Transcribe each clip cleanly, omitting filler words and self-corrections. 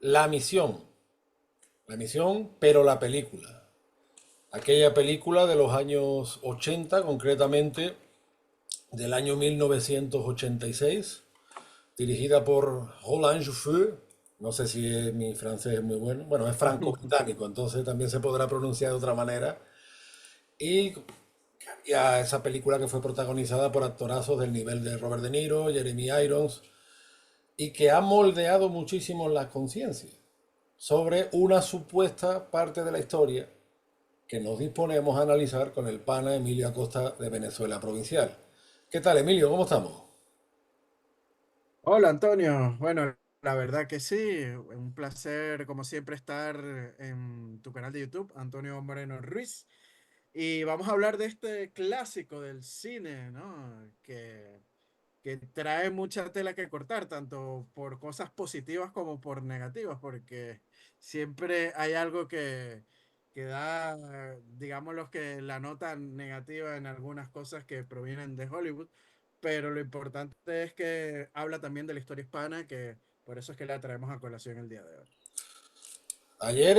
La misión, la misión, pero la película. Aquella película de los años 80, concretamente del año 1986, dirigida por Roland Juffeux. No sé si mi francés es muy bueno. Bueno, es franco-británico, entonces también se podrá pronunciar de otra manera. Y ya esa película que fue protagonizada por actorazos del nivel de Robert De Niro, Jeremy Irons, y que ha moldeado muchísimo la conciencia sobre una supuesta parte de la historia que nos disponemos a analizar con el pana Emilio Acosta de Venezuela Provincial. ¿Qué tal, Emilio? ¿Cómo estamos? Hola Antonio, bueno, la verdad que sí, un placer como siempre estar en tu canal de YouTube, Antonio Moreno Ruiz, y vamos a hablar de este clásico del cine, ¿no? Que trae mucha tela que cortar, tanto por cosas positivas como por negativas, porque siempre hay algo que da, digamos, los que la nota negativa en algunas cosas que provienen de Hollywood, pero lo importante es que habla también de la historia hispana, que por eso es que la traemos a colación el día de hoy. Ayer,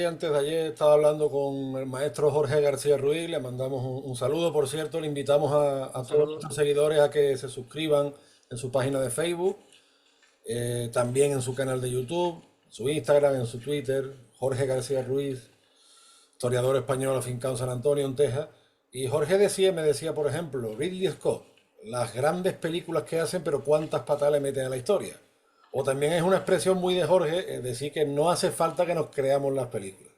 antes de ayer, estaba hablando con el maestro Jorge García Ruiz, le mandamos un saludo, por cierto, le invitamos Un a todos saludo. nuestros seguidores a que se suscriban en su página de Facebook, también en su canal de YouTube, su Instagram, en su Twitter, Jorge García Ruiz, historiador español afincado en San Antonio, en Texas. Y Jorge me decía, por ejemplo, Ridley Scott, las grandes películas que hacen, pero cuántas patas le meten a la historia. O también es una expresión muy de Jorge, es decir, que no hace falta que nos creamos las películas.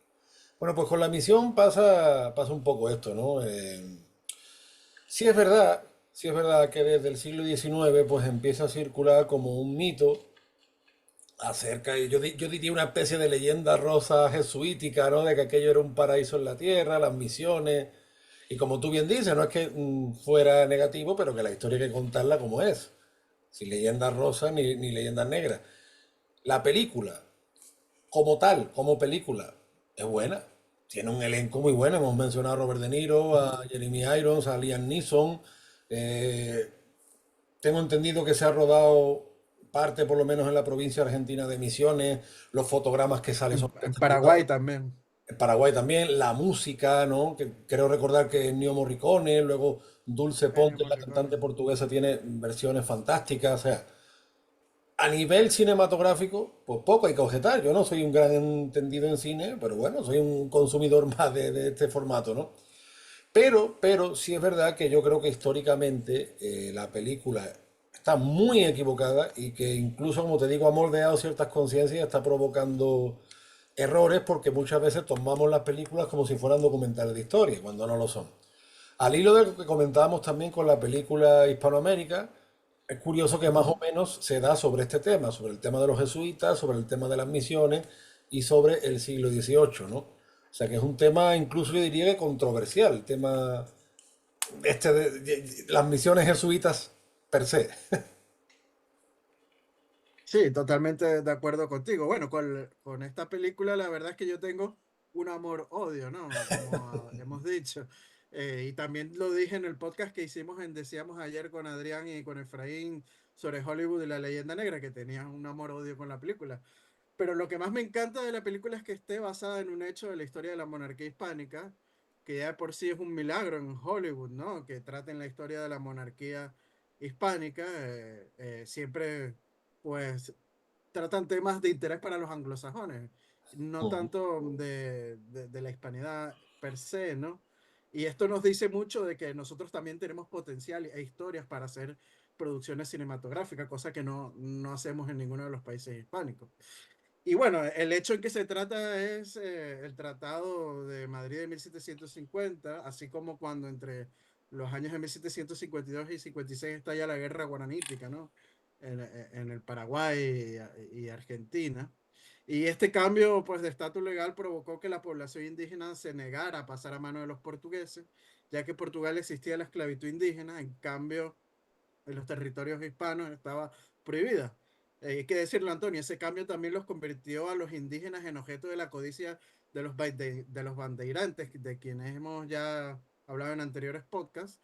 Bueno, pues con la misión pasa un poco esto, ¿no? Sí es verdad que desde el siglo XIX pues empieza a circular como un mito acerca, yo diría una especie de leyenda rosa jesuítica, ¿no? De que aquello era un paraíso en la tierra, las misiones. Y como tú bien dices, no es que fuera negativo, pero que la historia hay que contarla como es. Sin leyendas rosas ni leyendas negras. La película, como tal, como película, es buena. Tiene un elenco muy bueno. Hemos mencionado a Robert De Niro, a Jeremy Irons, a Liam Neeson. Eh, Tengo entendido que se ha rodado parte, por lo menos en la provincia argentina de Misiones. Los fotogramas que salen son En espectaculares. Paraguay también. En Paraguay también, la música, ¿no? Que creo recordar que Ennio Morricone, luego Dulce Ennio Ponte, la cantante Morricone. portuguesa, tiene versiones fantásticas. O sea, a nivel cinematográfico, pues poco hay que objetar. Yo no soy un gran entendido en cine, pero bueno, soy un consumidor más de este formato, ¿no? Pero sí es verdad que yo creo que históricamente la película está muy equivocada y que incluso, como te digo, ha moldeado ciertas conciencias y está provocando errores porque muchas veces tomamos las películas como si fueran documentales de historia, cuando no lo son. Al hilo de lo que comentábamos también con la película Hispanoamérica, es curioso que más o Ujú. menos se da sobre este tema, sobre el tema de los jesuitas, sobre el tema de las misiones y sobre el siglo XVIII, ¿no? O sea que es un tema incluso yo diría que controversial, el tema de las misiones jesuitas per se. Sí, totalmente de acuerdo contigo. Bueno, con esta película la verdad es que yo tengo un amor-odio, ¿no? Como hemos dicho. Y también lo dije en el podcast que hicimos Decíamos ayer con Adrián y con Efraín sobre Hollywood y la leyenda negra, que tenía un amor-odio con la película. Pero lo que más me encanta de la película es que esté basada en un hecho de la historia de la monarquía hispánica, que ya de por sí es un milagro en Hollywood, ¿no? Que traten la historia de la monarquía hispánica. Siempre pues tratan temas de interés para los anglosajones, no tanto de la hispanidad per se, ¿no? Y esto nos dice mucho de que nosotros también tenemos potencial e historias para hacer producciones cinematográficas, cosa que no hacemos en ninguno de los países hispánicos. Y bueno, el hecho en que se trata es el Tratado de Madrid de 1750, así como cuando entre los años de 1752 y 56 estalla la guerra guaranítica, ¿no? En el Paraguay y Argentina. Y este cambio, pues, de estatus legal provocó que la población indígena se negara a pasar a mano de los portugueses, ya que en Portugal existía la esclavitud indígena, en cambio, en los territorios hispanos estaba prohibida. Hay que decirlo, Antonio, ese cambio también los convirtió a los indígenas en objeto de la codicia de los bandeirantes, de quienes hemos ya hablado en anteriores podcasts,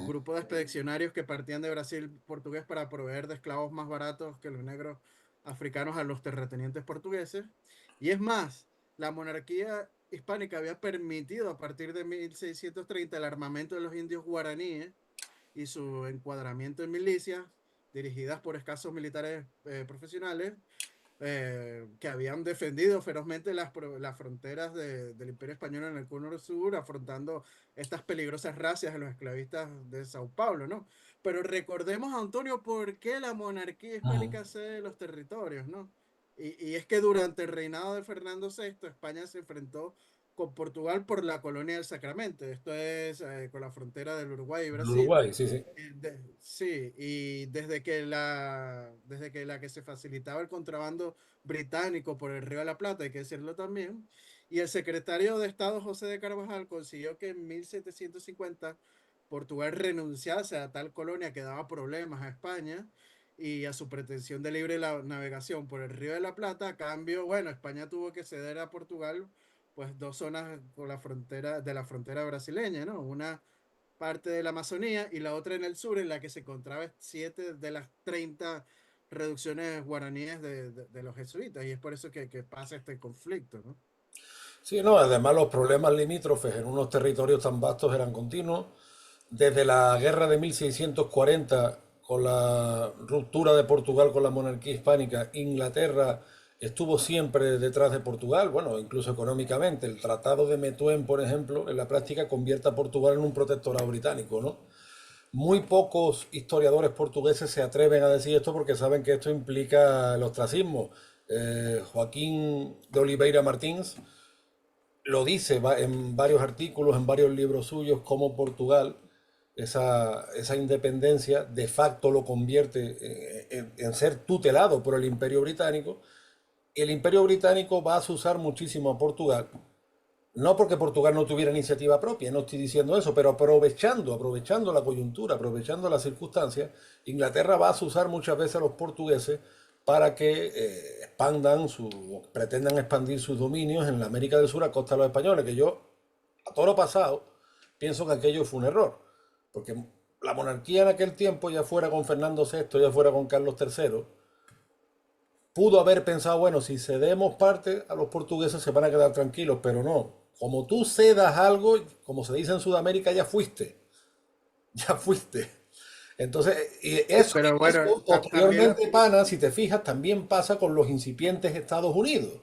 grupo de expedicionarios que partían de Brasil portugués para proveer de esclavos más baratos que los negros africanos a los terratenientes portugueses. Y es más, la monarquía hispánica había permitido a partir de 1630 el armamento de los indios guaraníes y su encuadramiento en milicias dirigidas por escasos militares profesionales que habían defendido ferozmente las fronteras del Imperio Español en el Cono Sur, afrontando estas peligrosas racias de los esclavistas de Sao Paulo, ¿no? Pero recordemos, Antonio, por qué la monarquía Ujú. hispánica cede los territorios, ¿no? Y es que durante el reinado de Fernando VI, España se enfrentó con Portugal por la colonia del Sacramento, esto es con la frontera del Uruguay y El Brasil. Uruguay, sí, sí. Sí, y desde que se facilitaba el contrabando británico por el Río de la Plata, hay que decirlo también, y el secretario de Estado José de Carvajal consiguió que en 1750 Portugal renunciase a tal colonia que daba problemas a España y a su pretensión de libre navegación por el Río de la Plata. A cambio, bueno, España tuvo que ceder a Portugal pues dos zonas con la frontera brasileña, ¿no? Una parte de la Amazonía y la otra en el sur, en la que se encontraba 7 de las 30 reducciones guaraníes de los jesuitas, y es por eso que pasa este conflicto, ¿no? Sí, no, además los problemas limítrofes en unos territorios tan vastos eran continuos. Desde la guerra de 1640, con la ruptura de Portugal con la monarquía hispánica, Inglaterra estuvo siempre detrás de Portugal, bueno, incluso económicamente. El Tratado de Methuen, por ejemplo, en la práctica convierte a Portugal en un protectorado británico, ¿no? Muy pocos historiadores portugueses se atreven a decir esto porque saben que esto implica el ostracismo. Joaquín de Oliveira Martins lo dice en varios artículos, en varios libros suyos, cómo Portugal, esa independencia, de facto lo convierte en ser tutelado por el Imperio Británico. Y el Imperio Británico va a usar muchísimo a Portugal, no porque Portugal no tuviera iniciativa propia, no estoy diciendo eso, pero aprovechando la coyuntura, aprovechando las circunstancias, Inglaterra va a usar muchas veces a los portugueses para que pretendan expandir sus dominios en la América del Sur a costa de los españoles, que yo, a todo lo pasado, pienso que aquello fue un error, porque la monarquía en aquel tiempo, ya fuera con Fernando VI, ya fuera con Carlos III, pudo haber pensado, bueno, si cedemos parte a los portugueses se van a quedar tranquilos, pero no. Como tú cedas algo, como se dice en Sudamérica, ya fuiste, ya fuiste. Entonces, y Sí, eso que pero bueno, pasó también... posteriormente, pana, si te fijas, también pasa con los incipientes Estados Unidos.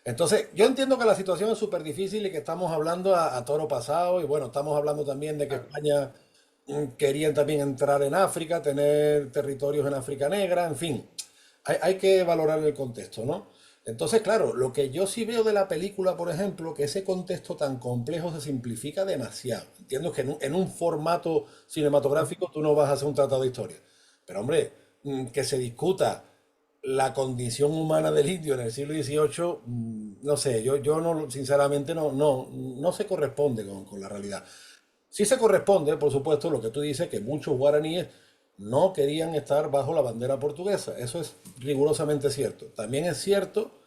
Entonces, yo entiendo que la situación es súper difícil y que estamos hablando a toro pasado y bueno, estamos hablando también de que Claro. España querían también entrar en África, tener territorios en África Negra, en fin, hay que valorar el contexto, ¿no? Entonces, claro, lo que yo sí veo de la película, por ejemplo, que ese contexto tan complejo se simplifica demasiado. Entiendo que en un formato cinematográfico tú no vas a hacer un tratado de historia. Pero, hombre, que se discuta la condición humana del indio en el siglo XVIII, no sé, yo no, sinceramente no se corresponde con la realidad. Sí se corresponde, por supuesto, lo que tú dices, que muchos guaraníes no querían estar bajo la bandera portuguesa. Eso es rigurosamente cierto. También es cierto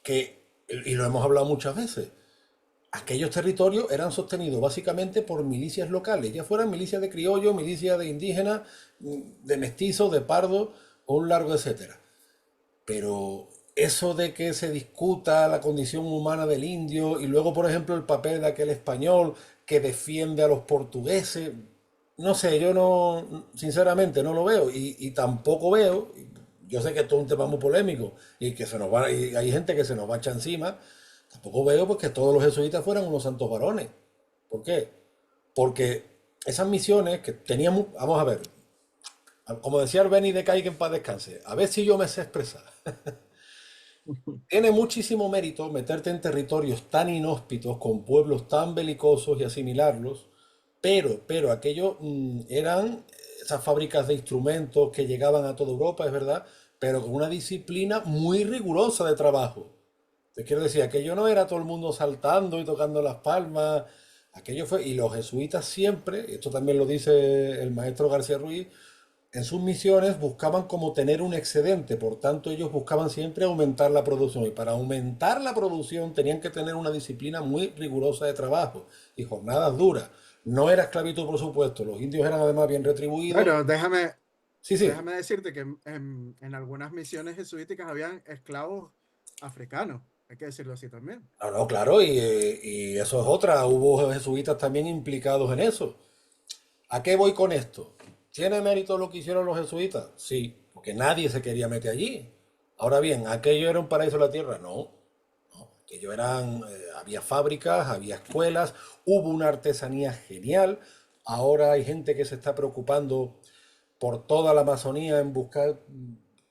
que, y lo hemos hablado muchas veces, aquellos territorios eran sostenidos básicamente por milicias locales, ya fueran milicias de criollos, milicias de indígenas, de mestizos, de pardos o un largo etcétera. Pero eso de que se discuta la condición humana del indio y luego, por ejemplo, el papel de aquel español que defiende a los portugueses, no sé, yo no, sinceramente no lo veo y tampoco veo, yo sé que esto es un tema muy polémico y que y hay gente que se nos va a echar encima, tampoco veo pues que todos los jesuitas fueran unos santos varones. ¿Por qué? Porque esas misiones que teníamos, vamos a ver, como decía el Beni de Caiga en paz descanse, a ver si yo me sé expresar. Tiene muchísimo mérito meterte en territorios tan inhóspitos, con pueblos tan belicosos y asimilarlos, pero aquello eran esas fábricas de instrumentos que llegaban a toda Europa, es verdad, pero con una disciplina muy rigurosa de trabajo. Te quiero decir, aquello no era todo el mundo saltando y tocando las palmas, aquello fue, y los jesuitas siempre, esto también lo dice el maestro García Ruiz, en sus misiones buscaban como tener un excedente, por tanto ellos buscaban siempre aumentar la producción y para aumentar la producción tenían que tener una disciplina muy rigurosa de trabajo y jornadas duras. No era esclavitud, por supuesto, los indios eran además bien retribuidos. Bueno, Sí, sí. Déjame decirte que en algunas misiones jesuíticas habían esclavos africanos, hay que decirlo así también. No, no, claro, y eso es otra. Hubo jesuitas también implicados en eso. ¿A qué voy con esto? ¿Tiene mérito lo que hicieron los jesuitas? Sí, porque nadie se quería meter allí. Ahora bien, ¿aquello era un paraíso de la tierra? No. Aquello eran, había fábricas, había escuelas, hubo una artesanía genial. Ahora hay gente que se está preocupando por toda la Amazonía en buscar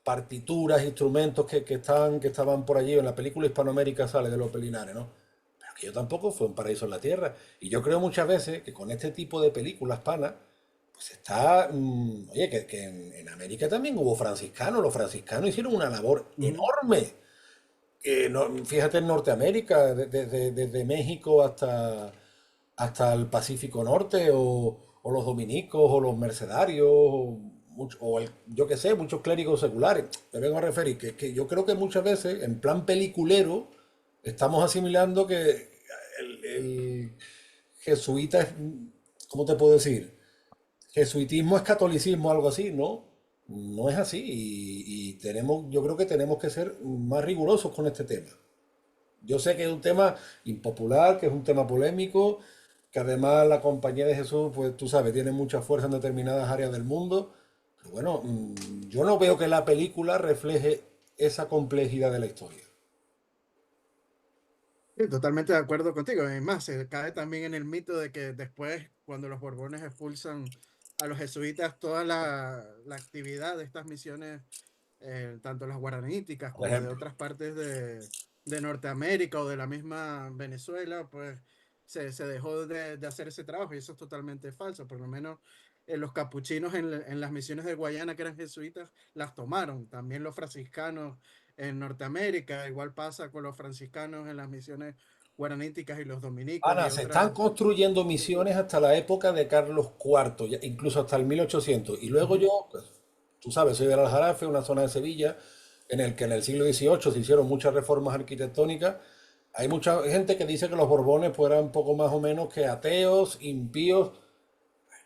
partituras, instrumentos que estaban por allí. En la película Hispanoamérica sale de los Pelinares, ¿no? Pero que yo tampoco fue un paraíso en la tierra. Y yo creo muchas veces que con este tipo de películas panas, pues está, oye, que en América también hubo franciscanos. Los franciscanos hicieron una labor Ujú. enorme. Fíjate en Norteamérica, desde México hasta el Pacífico Norte, o los dominicos, o los mercedarios, yo qué sé, muchos clérigos seculares. Me vengo a referir que yo creo que muchas veces, en plan peliculero, estamos asimilando que el jesuita es, ¿cómo te puedo decir? Jesuitismo es catolicismo, algo así, ¿no? No es así y yo creo que tenemos que ser más rigurosos con este tema. Yo sé que es un tema impopular, que es un tema polémico, que además la Compañía de Jesús, pues tú sabes, tiene mucha fuerza en determinadas áreas del mundo. Pero bueno, yo no veo que la película refleje esa complejidad de la historia. Sí, totalmente de acuerdo contigo. Es más, se cae también en el mito de que después, cuando los Borbones expulsan a los jesuitas, toda la actividad de estas misiones, tanto las guaraníticas Por como de ejemplo. otras partes de Norteamérica o de la misma Venezuela, pues se dejó de hacer ese trabajo y eso es totalmente falso. Por lo menos los capuchinos en las misiones de Guayana, que eran jesuitas, las tomaron. También los franciscanos en Norteamérica, igual pasa con los franciscanos en las misiones guaraníticas y los dominicos y Ana, se están otras. construyendo misiones hasta la época de Carlos IV, incluso hasta el 1800. Y luego Ujú. yo, pues, tú sabes, soy del Aljarafe, una zona de Sevilla, en el que en el siglo XVIII se hicieron muchas reformas arquitectónicas. Hay mucha gente que dice que los Borbones pues, eran poco más o menos que ateos, impíos,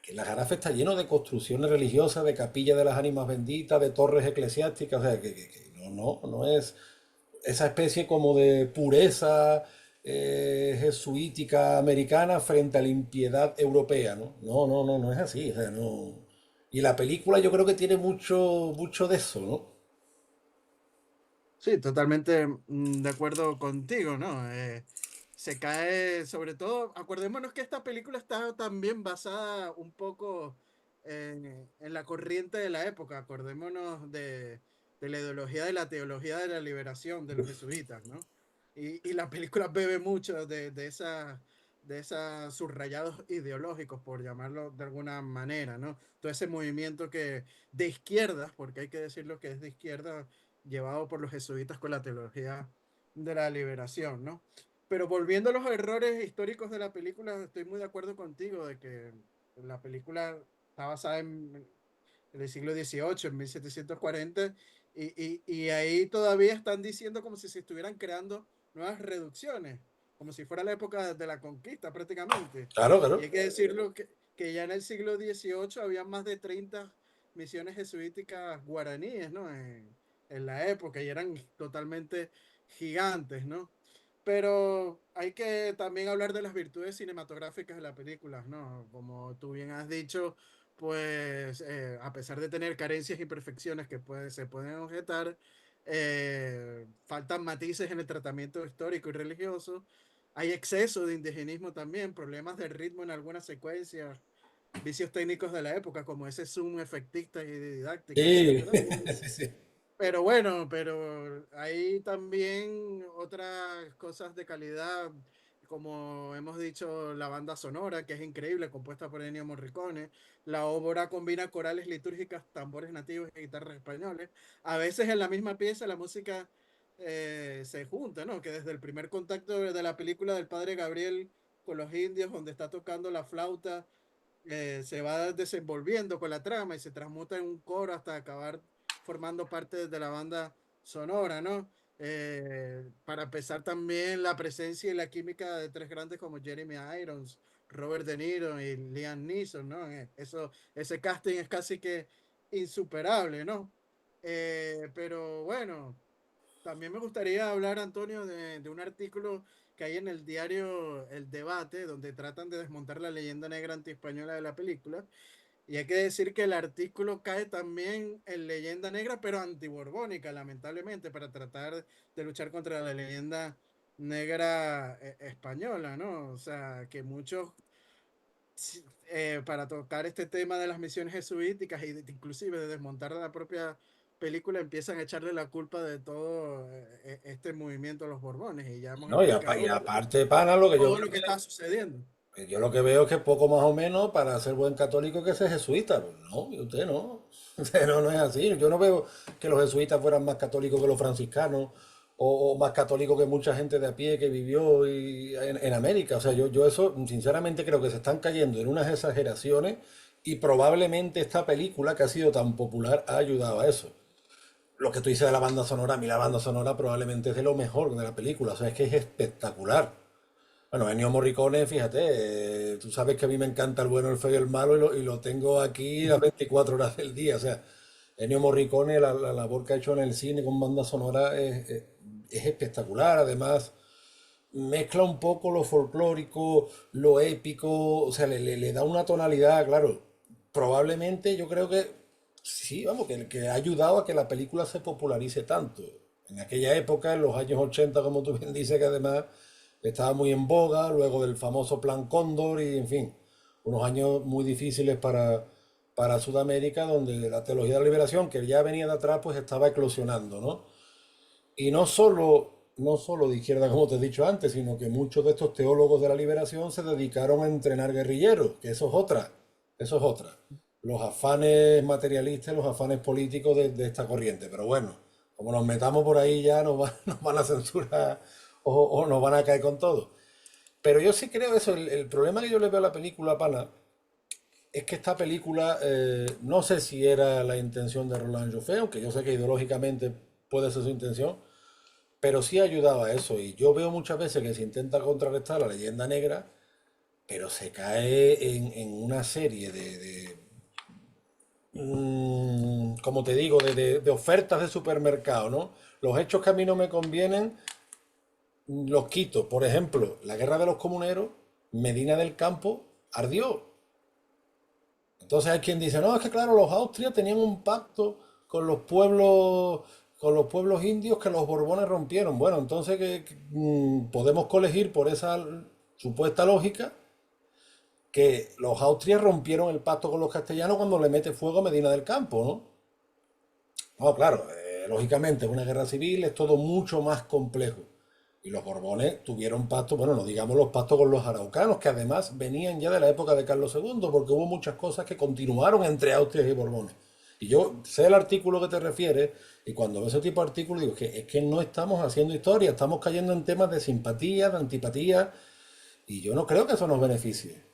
que el Aljarafe está lleno de construcciones religiosas, de capillas de las ánimas benditas, de torres eclesiásticas, o sea, que no es esa especie como de pureza jesuítica americana frente a la impiedad europea, ¿no? No es así, o sea, no. Y la película yo creo que tiene mucho de eso, ¿no? Sí, totalmente de acuerdo contigo, ¿no? Se cae, sobre todo, acordémonos que esta película está también basada un poco en la corriente de la época, acordémonos de la ideología de la teología de la liberación de los jesuitas, ¿no? Y la película bebe mucho de esos subrayados ideológicos, por llamarlo de alguna manera, ¿no? Todo ese movimiento que de izquierdas, porque hay que decirlo que es de izquierda, llevado por los jesuitas con la teología de la liberación, ¿no? Pero volviendo a los errores históricos de la película, estoy muy de acuerdo contigo de que la película está basada en el siglo XVIII, en 1740, y ahí todavía están diciendo como si se estuvieran creando nuevas reducciones, como si fuera la época de la conquista prácticamente. Claro, Y claro. hay que decirlo que ya en el siglo XVIII había más de 30 misiones jesuíticas guaraníes, ¿no? En la época y eran totalmente gigantes, ¿no? Pero hay que también hablar de las virtudes cinematográficas de la película, ¿no? Como tú bien has dicho, pues a pesar de tener carencias y imperfecciones que se pueden objetar, faltan matices en el tratamiento histórico y religioso. Hay exceso de indigenismo también, problemas de ritmo en algunas secuencias, vicios técnicos de la época, como ese zoom efectista y didáctica, Sí, etcétera. sí, sí. Pero bueno, pero hay también otras cosas de calidad, como hemos dicho, la banda sonora, que es increíble, compuesta por Ennio Morricone. La obra combina corales litúrgicas, tambores nativos y guitarras españoles. A veces en la misma pieza la música se junta, ¿no? Que desde el primer contacto de la película del padre Gabriel con los indios, donde está tocando la flauta, se va desenvolviendo con la trama y se transmuta en un coro hasta acabar formando parte de la banda sonora, ¿no? Para empezar también la presencia y la química de tres grandes como Jeremy Irons, Robert De Niro y Liam Neeson, ¿no? Ese casting es casi que insuperable, ¿no? Pero bueno, también me gustaría hablar, Antonio, de un artículo que hay en el diario El Debate, donde tratan de desmontar la leyenda negra antiespañola de la película. Y hay que decir que el artículo cae también en leyenda negra, pero antiborbónica, lamentablemente, para tratar de luchar contra la leyenda negra española, ¿no? O sea, que muchos, para tocar este tema de las misiones jesuíticas y inclusive de desmontar la propia película, empiezan a echarle la culpa de todo este movimiento de los Borbones. Y ya hemos ¿No? Y explicado aparte, pana, lo que yo todo veo lo que está sucediendo. yo lo que veo es que poco más o menos para ser buen católico que ser jesuita. Pues no, y usted no. Usted no, no es así. Yo no veo que los jesuitas fueran más católicos que los franciscanos o más católicos que mucha gente de a pie que vivió en América. O sea, yo eso sinceramente creo que se están cayendo en unas exageraciones y probablemente esta película que ha sido tan popular ha ayudado a eso. Lo que tú dices de la banda sonora, a mí la banda sonora probablemente es de lo mejor de la película. O sea, es que es espectacular. Bueno, Ennio Morricone, fíjate, tú sabes que a mí me encanta el bueno, el feo y el malo y lo tengo aquí las 24 horas del día. O sea, Ennio Morricone, la labor que ha hecho en el cine con banda sonora es espectacular. Además, mezcla un poco lo folclórico, lo épico, o sea, le da una tonalidad, claro. Probablemente yo creo que sí, vamos, que ha ayudado a que la película se popularice tanto. En aquella época, en los años 80 como tú bien dices, que además estaba muy en boga, luego del famoso Plan Cóndor y, en fin, unos años muy difíciles para Sudamérica, donde la teología de la liberación, que ya venía de atrás, pues estaba eclosionando, ¿no? Y no solo de izquierda, como te he dicho antes, sino que muchos de estos teólogos de la liberación se dedicaron a entrenar guerrilleros, que eso es otra. Los afanes materialistas, los afanes políticos de esta corriente. Pero bueno, como nos metamos por ahí ya nos van a censurar o nos van a caer con todo. Pero yo sí creo eso, el problema que yo le veo a la película, pana, es que esta película, no sé si era la intención de Roland Joffé, aunque yo sé que ideológicamente puede ser su intención, pero sí ayudaba a eso. Y yo veo muchas veces que se intenta contrarrestar la leyenda negra, pero se cae en una serie como te digo, de ofertas de supermercado, ¿no? Los hechos que a mí no me convienen, los quito. Por ejemplo, la guerra de los comuneros, Medina del Campo ardió. Entonces hay quien dice, no, es que claro, los austrias tenían un pacto con los pueblos indios que los Borbones rompieron. Bueno, entonces podemos colegir por esa supuesta lógica que los austrias rompieron el pacto con los castellanos cuando le mete fuego a Medina del Campo, ¿no? No, claro, lógicamente es una guerra civil, es todo mucho más complejo. Y los Borbones tuvieron pactos, bueno, no digamos los pactos con los araucanos, que además venían ya de la época de Carlos II, porque hubo muchas cosas que continuaron entre Austrias y Borbones. Y yo sé el artículo que te refieres, y cuando veo ese tipo de artículos digo que es que no estamos haciendo historia, estamos cayendo en temas de simpatía, de antipatía, y yo no creo que eso nos beneficie.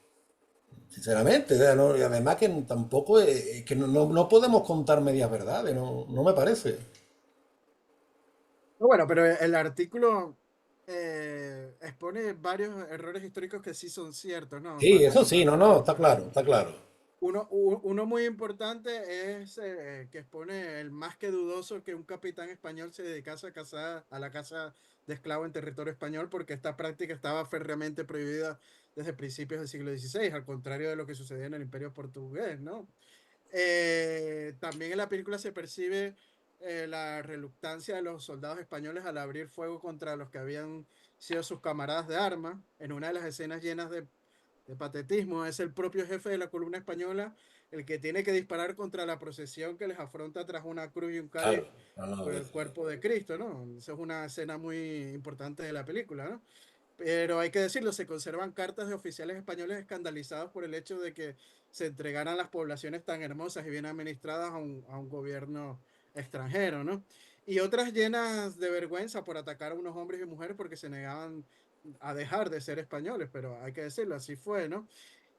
Sinceramente, o sea, y además que tampoco que no podemos contar medias verdades, no me parece. Bueno, pero el artículo expone varios errores históricos que sí son ciertos, ¿no? Sí, eso sí, no, no, está Para claro, está claro. uno muy importante es que expone el más que dudoso que un capitán español se dedicase a la caza de esclavos en territorio español, porque esta práctica estaba férreamente prohibida desde principios del siglo XVI, al contrario de lo que sucedía en el Imperio Portugués, ¿no? También en la película se percibe la reluctancia de los soldados españoles al abrir fuego contra los que habían sido sus camaradas de armas. En una de las escenas llenas de patetismo, es el propio jefe de la columna española el que tiene que disparar contra la procesión que les afronta tras una cruz y un Claro, cáliz no, no, por el cuerpo de Cristo, ¿no? Esa es una escena muy importante de la película, ¿no? Pero hay que decirlo, se conservan cartas de oficiales españoles escandalizados por el hecho de que se entregaran las poblaciones tan hermosas y bien administradas a un gobierno extranjero, ¿no? Y otras llenas de vergüenza por atacar a unos hombres y mujeres porque se negaban a dejar de ser españoles, pero hay que decirlo, así fue, ¿no?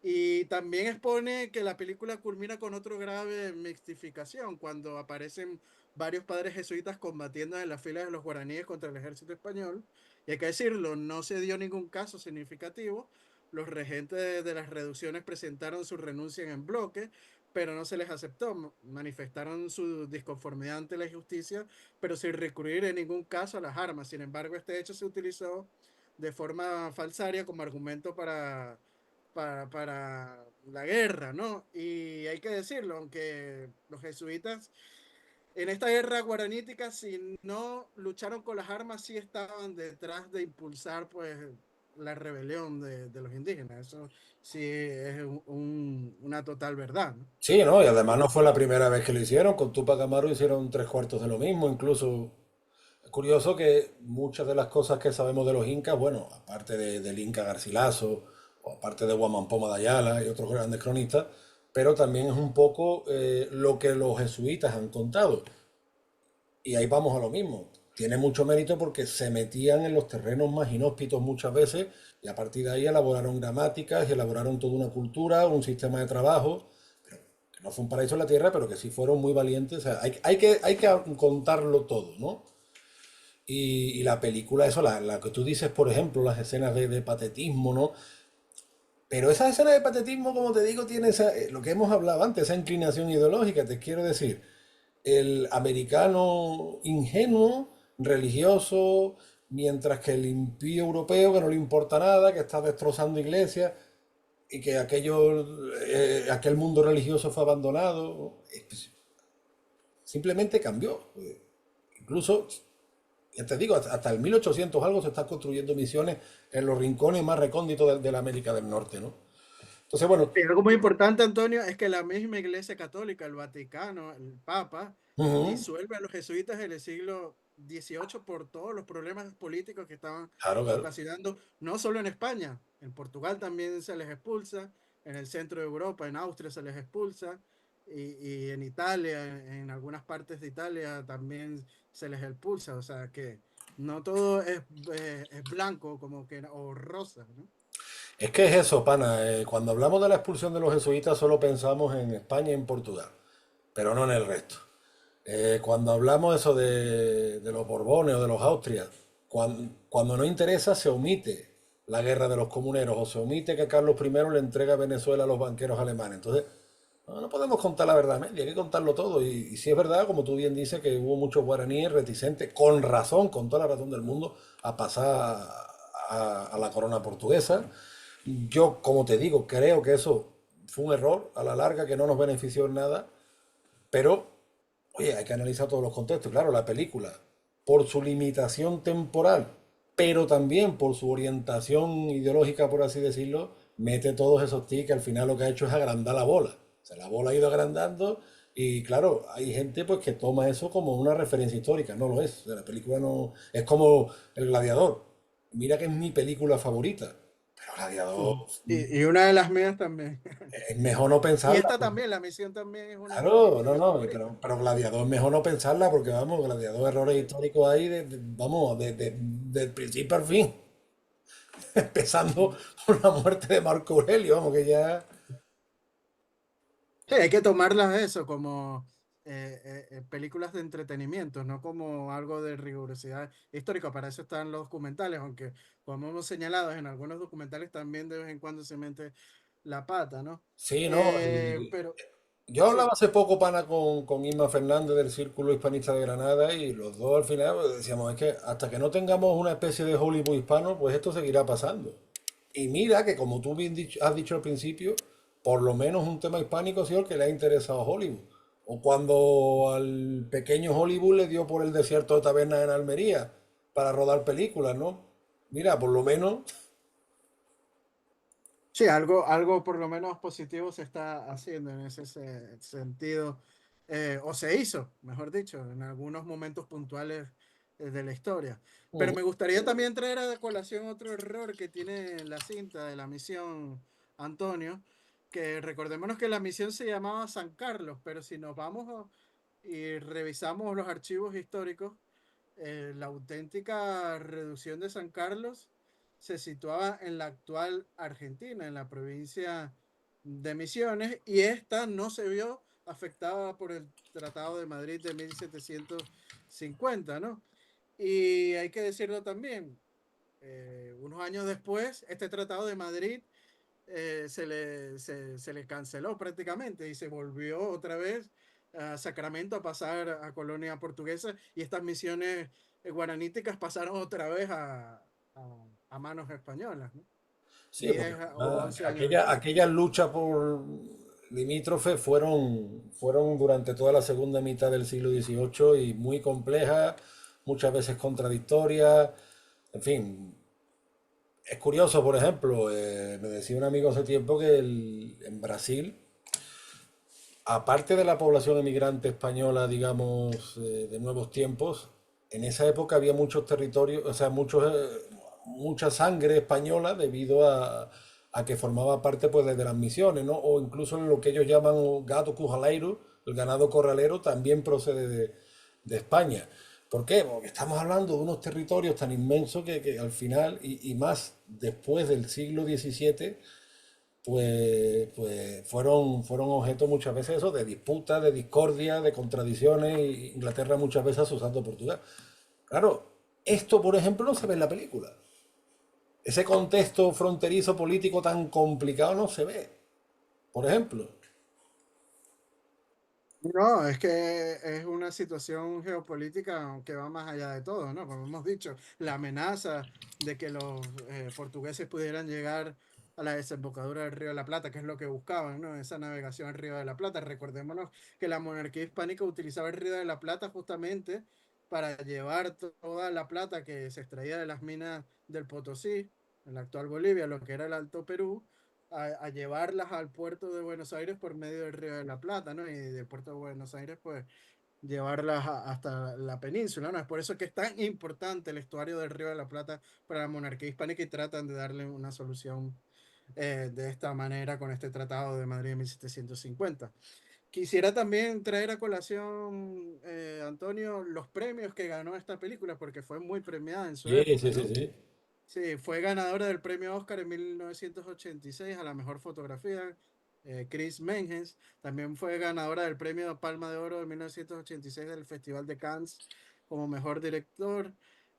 Y también expone que la película culmina con otro grave mixtificación, cuando aparecen varios padres jesuitas combatiendo en las filas de los guaraníes contra el ejército español. Y hay que decirlo, no se dio ningún caso significativo. Los regentes de las reducciones presentaron su renuncia en bloque, pero no se les aceptó. Manifestaron su disconformidad ante la justicia, pero sin recurrir en ningún caso a las armas. Sin embargo, este hecho se utilizó de forma falsaria como argumento para la guerra, ¿no? Y hay que decirlo, aunque los jesuitas en esta guerra guaranítica, si no lucharon con las armas, sí estaban detrás de impulsar, pues, la rebelión de los indígenas. Eso sí es una total verdad, ¿no? Sí, ¿no? Y además no fue la primera vez que lo hicieron. Con Tupac Amaru hicieron tres cuartos de lo mismo. Incluso es curioso que muchas de las cosas que sabemos de los incas, bueno, aparte del Inca Garcilaso, o aparte de Huamampoma de Ayala y otros grandes cronistas, pero también es un poco lo que los jesuitas han contado. Y ahí vamos a lo mismo. Tiene mucho mérito porque se metían en los terrenos más inhóspitos muchas veces y a partir de ahí elaboraron gramáticas y elaboraron toda una cultura, un sistema de trabajo, que no fue un paraíso en la tierra, pero que sí fueron muy valientes. O sea, hay que contarlo todo, ¿no? Y la película, eso, la que tú dices, por ejemplo, las escenas de patetismo, ¿no? Pero esa escena de patetismo, como te digo, tiene lo que hemos hablado antes, esa inclinación ideológica, te quiero decir el americano ingenuo, religioso, mientras que el impío europeo que no le importa nada, que está destrozando iglesias y que aquel mundo religioso fue abandonado, pues, simplemente cambió. Incluso, ya te digo, hasta el 1800 algo se están construyendo misiones en los rincones más recónditos de la América del Norte, ¿no? Entonces, bueno, Y algo muy importante, Antonio, es que la misma Iglesia Católica, el Vaticano, el Papa, ujú, disuelve a los jesuitas en el siglo XVIII por todos los problemas políticos que estaban claro, claro. ocasionando, no solo en España, en Portugal también se les expulsa, en el centro de Europa, en Austria se les expulsa, y en Italia, en algunas partes de Italia también se les expulsa, o sea que no todo es blanco como que, o rosa, ¿no? Es que es eso, pana. Cuando hablamos de la expulsión de los jesuitas solo pensamos en España y en Portugal, pero no en el resto. Cuando hablamos eso de los Borbones o de los Austrias, cuando no interesa se omite la guerra de los comuneros o se omite que Carlos I le entrega Venezuela a los banqueros alemanes. Entonces, no podemos contar la verdad media, hay que contarlo todo. Y si es verdad, como tú bien dices, que hubo muchos guaraníes reticentes, con razón, con toda la razón del mundo, a pasar a la corona portuguesa. Yo, como te digo, creo que eso fue un error a la larga que no nos benefició en nada, pero, oye, hay que analizar todos los contextos. Claro, la película, por su limitación temporal, pero también por su orientación ideológica, por así decirlo, mete todos esos tics que al final lo que ha hecho es agrandar la bola. O sea, la bola ha ido agrandando y claro, hay gente pues que toma eso como una referencia histórica. No lo es. O sea, la película no... Es como El Gladiador. Mira que es mi película favorita. Pero Gladiador, Ujú. Y una de las mías también. es mejor no Y pensarla. esta también, la misión también es una Claro, de no, mis no, favoritas. pero Gladiador mejor no pensarla porque vamos, Gladiador errores Sí. históricos ahí, vamos, del principio al fin, empezando por la muerte de Marco Aurelio, vamos, que ya... Sí, hay que tomarlas eso como películas de entretenimiento, no como algo de rigurosidad histórica. Para eso están los documentales, aunque como hemos señalado, en algunos documentales también de vez en cuando se mete la pata, ¿no? Sí, ¿no? Y Pero yo hablaba sí. hace poco, pana, con Isma Fernández del Círculo Hispanista de Granada y los dos al final pues, decíamos, es que hasta que no tengamos una especie de Hollywood hispano, pues esto seguirá pasando. Y mira que como tú bien has dicho al principio, por lo menos un tema hispánico ha sido el que le ha interesado a Hollywood. O cuando al pequeño Hollywood le dio por el desierto de Tabernas en Almería para rodar películas, ¿no? Mira, por lo menos, Sí, algo por lo menos positivo se está haciendo en ese sentido, o se hizo, mejor dicho, en algunos momentos puntuales de la historia. Pero ujú, me gustaría también traer a colación otro error que tiene la cinta de la misión Antonio, que recordémonos que la misión se llamaba San Carlos, pero si nos vamos y revisamos los archivos históricos, la auténtica reducción de San Carlos se situaba en la actual Argentina, en la provincia de Misiones, y esta no se vio afectada por el Tratado de Madrid de 1750, ¿no? Y hay que decirlo también, unos años después, este Tratado de Madrid se le canceló prácticamente y se volvió otra vez a Sacramento a pasar a colonia portuguesa y estas misiones guaraníticas pasaron otra vez a manos españolas, ¿no? Sí, porque 10 o 11 años aquella, después. aquellas luchas por limítrofe fueron durante toda la segunda mitad del siglo XVIII y muy complejas, muchas veces contradictorias, en fin. Es curioso, por ejemplo, me decía un amigo hace tiempo que en Brasil, aparte de la población emigrante española, digamos, de nuevos tiempos, en esa época había muchos territorios, o sea, mucha sangre española debido a que formaba parte pues, de las misiones, ¿no? O incluso en lo que ellos llaman gado curraleiro, el ganado corralero, también procede de España. ¿Por qué? Porque estamos hablando de unos territorios tan inmensos que al final, y más después del siglo XVII, pues fueron objeto muchas veces eso, de disputas, de discordia, de contradicciones, y Inglaterra muchas veces usando Portugal. Claro, esto por ejemplo no se ve en la película. Ese contexto fronterizo político tan complicado no se ve, por ejemplo. No, es que es una situación geopolítica que va más allá de todo, ¿no? Como hemos dicho, la amenaza de que los portugueses pudieran llegar a la desembocadura del Río de la Plata, que es lo que buscaban, ¿no? Esa navegación al Río de la Plata. Recordémonos que la monarquía hispánica utilizaba el Río de la Plata justamente para llevar toda la plata que se extraía de las minas del Potosí, en la actual Bolivia, lo que era el Alto Perú a llevarlas al puerto de Buenos Aires por medio del Río de la Plata, ¿no? Y del puerto de Buenos Aires, pues llevarlas hasta la península, ¿no? Es por eso que es tan importante el estuario del Río de la Plata para la monarquía hispánica y tratan de darle una solución de esta manera con este Tratado de Madrid de 1750. Quisiera también traer a colación, Antonio, los premios que ganó esta película, porque fue muy premiada en su Sí, época, sí, sí, ¿no? sí. Sí, fue ganadora del premio Oscar en 1986 a la mejor fotografía, Chris Menges. También fue ganadora del premio Palma de Oro de 1986 del Festival de Cannes como mejor director.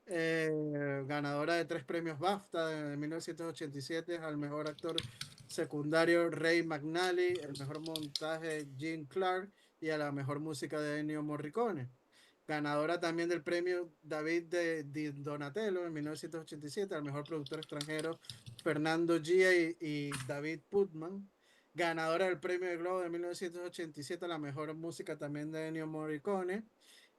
Ganadora de 3 premios BAFTA de 1987 al mejor actor secundario Ray McNally, el mejor montaje Gene Clark y a la mejor música de Ennio Morricone. Ganadora también del premio David de Di Donatello en 1987 al mejor productor extranjero Fernando Gia y David Putman. Ganadora del premio de Globo de 1987 a la mejor música también de Ennio Morricone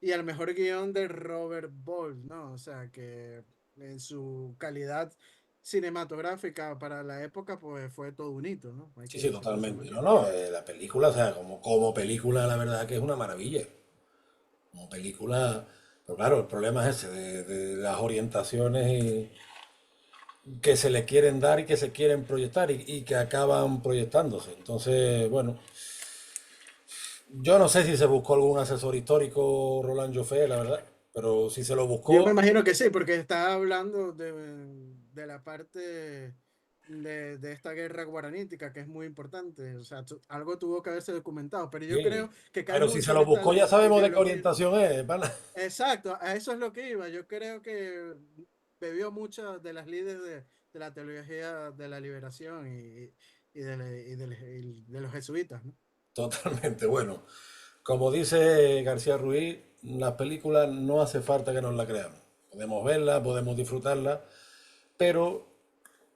y al mejor guión de Robert Ball, ¿no? O sea que en su calidad cinematográfica para la época, pues fue todo un hito, ¿no? Hay Sí, que sí, decirlo de esa totalmente. No, manera. no, la película, o sea, como película, la verdad que es una maravilla. Como película, pero claro, el problema es ese, de las orientaciones que se le quieren dar y que se quieren proyectar y que acaban proyectándose. Entonces, bueno, yo no sé si se buscó algún asesor histórico Roland Joffé, la verdad, pero si se lo Yo me buscó, imagino que sí, porque está hablando de la parte de esta guerra guaranítica, que es muy importante. O sea, algo tuvo que haberse documentado, pero yo bien, creo que cae pero si se mucho en lo esta buscó ya sabemos de qué ideología. orientación es, pana. Exacto, a eso es lo que iba. Yo creo que bebió mucho de las líderes de la teología de la liberación y de los jesuitas, ¿no? Totalmente, bueno. Como dice García Ruiz, las películas no hace falta que nos la creamos. Podemos verlas, podemos disfrutarlas, pero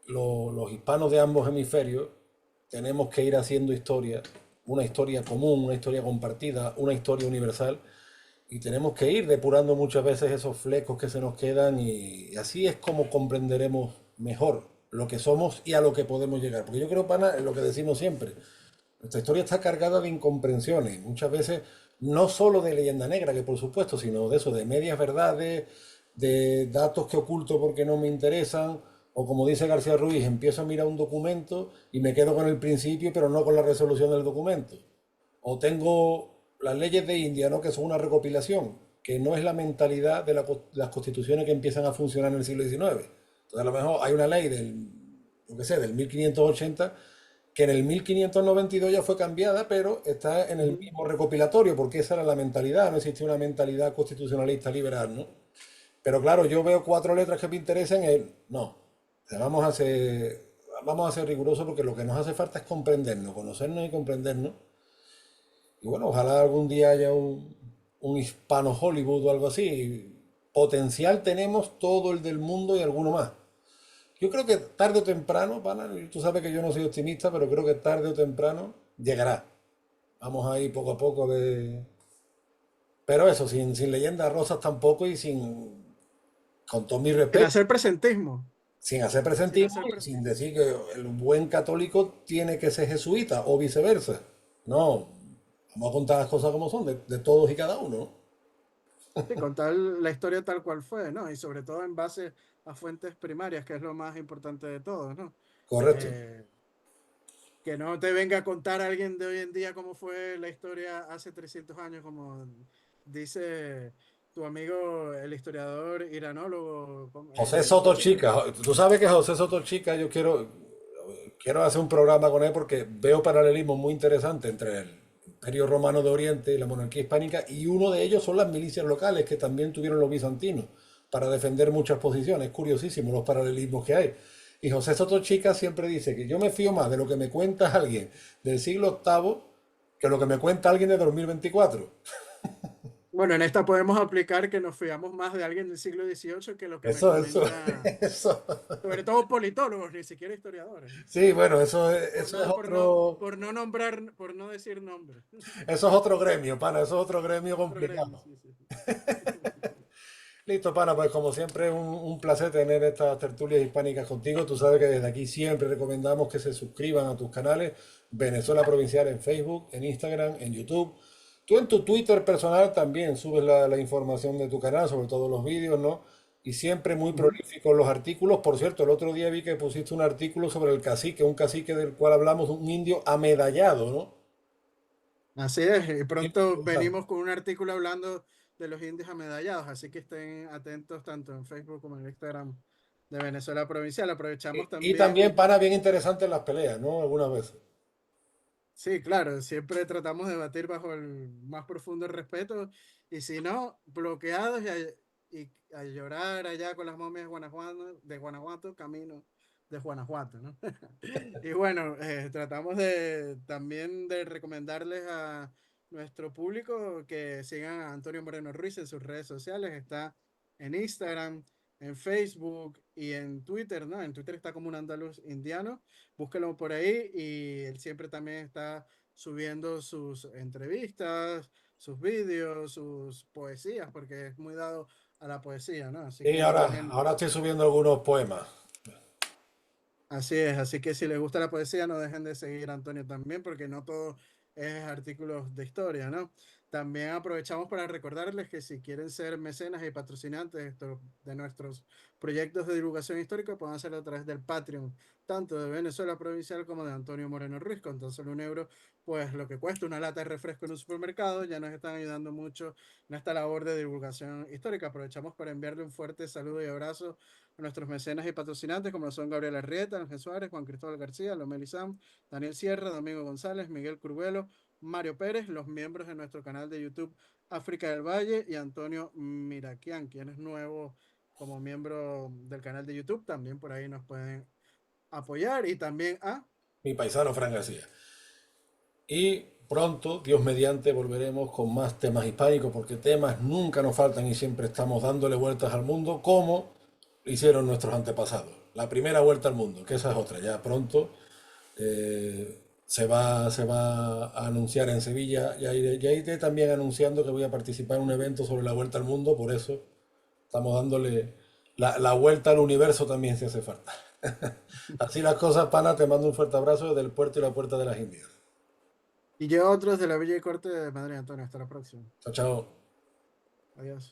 los hispanos de ambos hemisferios tenemos que ir haciendo historia, una historia común, una historia compartida, una historia universal, y tenemos que ir depurando muchas veces esos flecos que se nos quedan y así es como comprenderemos mejor lo que somos y a lo que podemos llegar. Porque yo creo, pana, es lo que decimos siempre, nuestra historia está cargada de incomprensiones, muchas veces no solo de leyenda negra, que por supuesto, sino de eso, de medias verdades, de datos que oculto porque no me interesan, o como dice García Ruiz, empiezo a mirar un documento y me quedo con el principio, pero no con la resolución del documento. O tengo las leyes de India, ¿no? Que son una recopilación, que no es la mentalidad de las constituciones que empiezan a funcionar en el siglo XIX. Entonces, a lo mejor hay una ley yo qué sé, del 1580 que en el 1592 ya fue cambiada, pero está en el Ujú. mismo recopilatorio, porque esa era la mentalidad, no existía una mentalidad constitucionalista liberal, ¿no? Pero claro, yo veo 4 letras que me interesan, no, vamos vamos a ser rigurosos porque lo que nos hace falta es comprendernos, conocernos y comprendernos. Y bueno, ojalá algún día haya un hispano Hollywood o algo así. Potencial tenemos todo el del mundo y alguno más. Yo creo que tarde o temprano, pana, tú sabes que yo no soy optimista, pero creo que tarde o temprano llegará. Vamos ahí poco a poco de... Pero eso, sin leyendas rosas tampoco y con todo mi Sin respeto, hacer presentismo, sin hacer sin presentismo hacer y sin decir que el buen católico tiene que ser jesuita o viceversa. No, vamos a contar las cosas como son, de todos y cada uno, ¿no? sí, contar la historia tal cual fue, ¿no? Y sobre todo en base a fuentes primarias, que es lo más importante de todo, ¿no? Correcto. Eh, que no te venga a contar alguien de hoy en día cómo fue la historia hace 300 años, como dice tu amigo, el historiador iranólogo, José Soto Soto Chica. Chica, tú sabes que José Soto Chica, yo quiero hacer un programa con él porque veo paralelismos muy interesantes entre el Imperio Romano de Oriente y la monarquía hispánica, y uno de ellos son las milicias locales que también tuvieron los bizantinos para defender muchas posiciones. Es curiosísimo los paralelismos que hay. Y José Soto Chica siempre dice que yo me fío más de lo que me cuenta alguien del siglo octavo que lo que me cuenta alguien de 2024. Bueno, en esta podemos aplicar que nos fiamos más de alguien del siglo XVIII que lo que me Eso, comenta, eso. sobre todo politólogos, ni siquiera historiadores, Sí, bueno, eso es otro, por no nombrar, por no decir nombre. eso es otro gremio, pana, eso es otro gremio Otro gremio, complicado. sí, sí, sí. Listo, pana, pues como siempre un placer tener estas tertulias hispánicas contigo. Tú sabes que desde aquí siempre recomendamos que se suscriban a tus canales Venezuela Provincial en Facebook, en Instagram, en YouTube. Tú en tu Twitter personal también subes la información de tu canal, sobre todo los vídeos, ¿no? Y siempre muy Ujú. prolífico en los artículos. Por cierto, el otro día vi que pusiste un artículo sobre el cacique, un cacique del cual hablamos, un indio amedallado, ¿no? Así es, y Bien pronto interesante. venimos con un artículo hablando de los indios amedallados, así que estén atentos tanto en Facebook como en Instagram de Venezuela Provincial. Aprovechamos Y también, también, pana, bien interesante en las peleas, ¿no? Algunas veces. sí, claro, siempre tratamos de debatir bajo el más profundo respeto y si no, bloqueados y a llorar allá con las momias de Guanajuato, camino de Guanajuato, ¿no? Y bueno, tratamos de también de recomendarles a nuestro público que sigan a Antonio Moreno Ruiz en sus redes sociales. Está en Instagram, en Facebook y en Twitter, ¿no? En Twitter está como un andaluz indiano. Búsquelo por ahí y él siempre también está subiendo sus entrevistas, sus vídeos, sus poesías, porque es muy dado a la poesía, ¿no? Así Y que no ahora, dejen. ahora estoy subiendo algunos poemas. Así es, así que si les gusta la poesía, no dejen de seguir a Antonio también, porque no todo es artículos de historia, ¿no? También aprovechamos para recordarles que si quieren ser mecenas y patrocinantes de nuestros proyectos de divulgación histórica, pueden hacerlo a través del Patreon, tanto de Venezuela Provincial como de Antonio Moreno Ruiz, con tan solo 1 euro, pues lo que cuesta una lata de refresco en un supermercado, ya nos están ayudando mucho en esta labor de divulgación histórica. Aprovechamos para enviarle un fuerte saludo y abrazo a nuestros mecenas y patrocinantes, como son Gabriel Arrieta, Ángel Suárez, Juan Cristóbal García, Lomeli Sam, Daniel Sierra, Domingo González, Miguel Curvelo, Mario Pérez, los miembros de nuestro canal de YouTube África del Valle y Antonio Miraquian, quien es nuevo como miembro del canal de YouTube. También por ahí nos pueden apoyar y también a... Mi paisano Fran García. Y pronto, Dios mediante, volveremos con más temas hispánicos, porque temas nunca nos faltan y siempre estamos dándole vueltas al mundo, como hicieron nuestros antepasados. La primera vuelta al mundo, que esa es otra. Ya pronto se va a anunciar en Sevilla. Ya iré también anunciando que voy a participar en un evento sobre la vuelta al mundo, por eso estamos dándole la vuelta al universo también si hace falta. Así las cosas, pana, te mando un fuerte abrazo desde el puerto y la puerta de las Indias. Y yo otros de la Villa y Corte de Madrid, Antonio. Hasta la próxima. Chao, chao. Adiós.